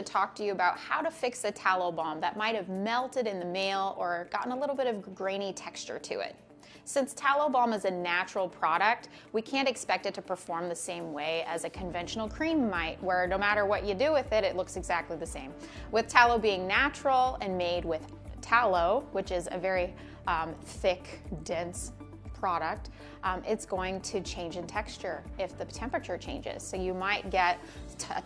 talk to you about how to fix a tallow balm that might have melted in the mail or gotten a little bit of grainy texture to it. Since tallow balm is a natural product, we can't expect it to perform the same way as a conventional cream might, where no matter what you do with it, it looks exactly the same. With tallow being natural and made with tallow, which is a very thick, dense product, it's going to change in texture if the temperature changes. So you might get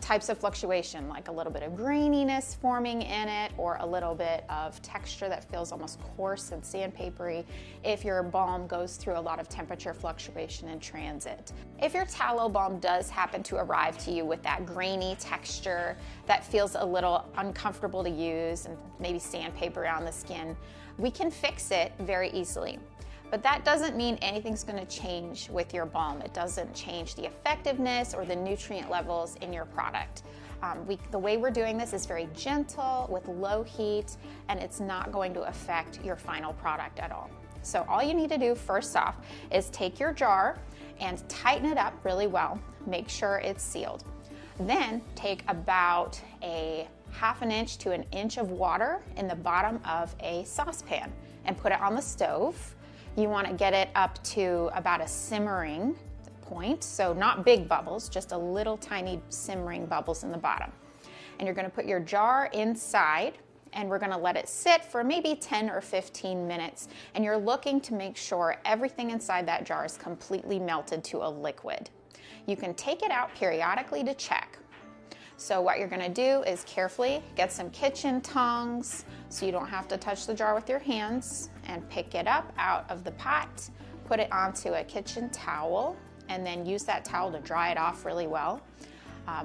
types of fluctuation, like a little bit of graininess forming in it, or a little bit of texture that feels almost coarse and sandpapery if your balm goes through a lot of temperature fluctuation in transit. If your tallow balm does happen to arrive to you with that grainy texture that feels a little uncomfortable to use and maybe sandpaper on the skin, we can fix it very easily. But that doesn't mean anything's going to change with your balm. It doesn't change the effectiveness or the nutrient levels in your product. The way we're doing this is very gentle with low heat, and it's not going to affect your final product at all. So all you need to do first off is take your jar and tighten it up really well. Make sure it's sealed. Then take about a ½ inch to an inch of water in the bottom of a saucepan and put it on the stove. You want to get it up to about a simmering point, so not big bubbles, just a little tiny simmering bubbles in the bottom. And you're going to put your jar inside, and we're going to let it sit for maybe 10 or 15 minutes. And you're looking to make sure everything inside that jar is completely melted to a liquid. You can take it out periodically to check. So what you're going to do is carefully get some kitchen tongs so you don't have to touch the jar with your hands, and pick it up out of the pot, put it onto a kitchen towel, and then use that towel to dry it off really well.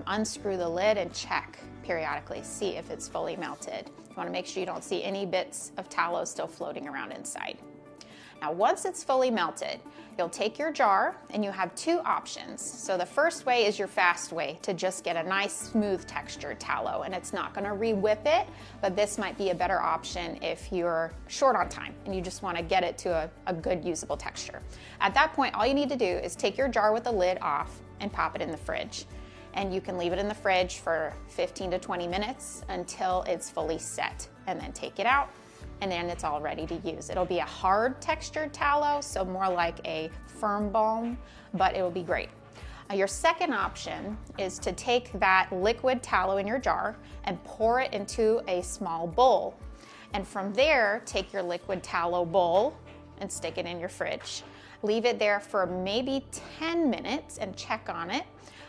Unscrew the lid and check periodically, see if it's fully melted. You want to make sure you don't see any bits of tallow still floating around inside. Now, once it's fully melted, you'll take your jar and you have two options. So the first way is your fast way to just get a nice smooth textured tallow, and it's not going to re-whip it, but this might be a better option if you're short on time and you just want to get it to a good usable texture. At that point, all you need to do is take your jar with the lid off and pop it in the fridge. And you can leave it in the fridge for 15 to 20 minutes until it's fully set, and then take it out, and then it's all ready to use. It'll be a hard textured tallow, so more like a firm balm, but it will be great. Your second option is to take that liquid tallow in your jar and pour it into a small bowl. And from there, take your liquid tallow bowl and stick it in your fridge. Leave it there for maybe 10 minutes and check on it.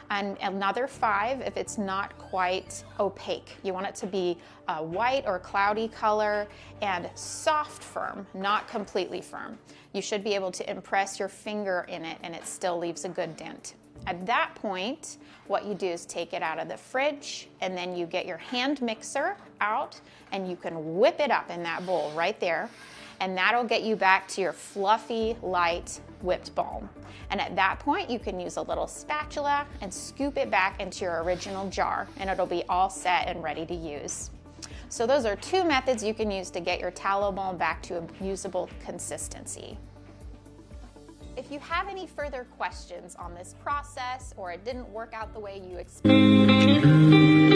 And another 5 if it's not quite opaque. You want it to be a white or cloudy color and soft firm, not completely firm. You should be able to impress your finger in it and it still leaves a good dent. At that point, what you do is take it out of the fridge, and then you get your hand mixer out and you can whip it up in that bowl right there. And that'll get you back to your fluffy, light, whipped balm. And at that point, you can use a little spatula and scoop it back into your original jar, and it'll be all set and ready to use. So those are 2 methods you can use to get your tallow balm back to a usable consistency. If you have any further questions on this process, or it didn't work out the way you expected,